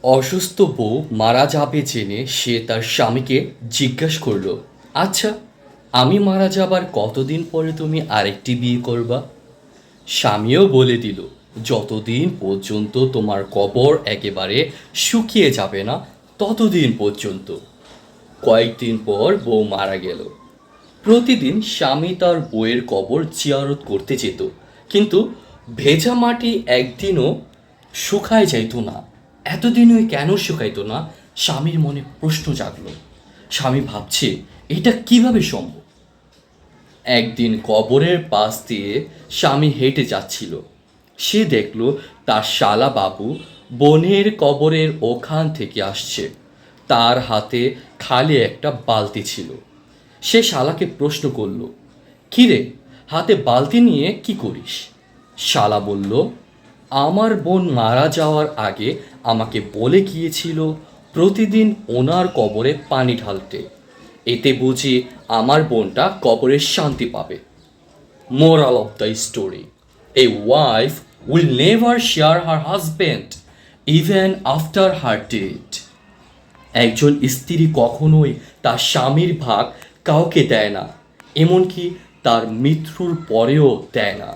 অসুস্থ বউ মারা যাবে জেনে সে তার স্বামীকে জিজ্ঞাসা করলো, আচ্ছা, আমি মারা যাবার কতদিন পরে তুমি আরেকটি বিয়ে করবা? স্বামীও বলে দিল, যতদিন পর্যন্ত তোমার কবর একেবারে শুকিয়ে যাবে না ততদিন পর্যন্ত। কয়েকদিন পর বউ মারা গেল। প্রতিদিন স্বামী তার বউয়ের কবর জিয়ারত করতে যেত, কিন্তু ভেজা মাটি একদিনও শুকায় যাইত না। এতদিনই কেন শুকাইতো না? স্বামীর মনে প্রশ্ন জাগলো। স্বামী ভাবছে, এটা কিভাবে সম্ভব। একদিন কবরের পাশ দিয়ে স্বামী হেঁটে যাচ্ছিল। সে দেখল তার শালা বাবু বোনের কবরের ওখান থেকে আসছে। তার হাতে খালি একটা বালতি ছিল। সে শালাকে প্রশ্ন করল, কিরে, হাতে বালতি নিয়ে কি করিস? শালা বলল, আমার বোন মারা যাওয়ার আগে আমাকে বলে গিয়েছিল প্রতিদিন ওনার কবরে পানি ঢালতে। এতে বুঝি আমার বোনটা কবরের শান্তি পাবে। Moral of the story: a wife will never share her husband even after her death. একজন স্ত্রী কখনোই তার স্বামীর ভাগ কাউকে দেয় না, এমনকি তার মৃত্যুর পরেও দেয় না।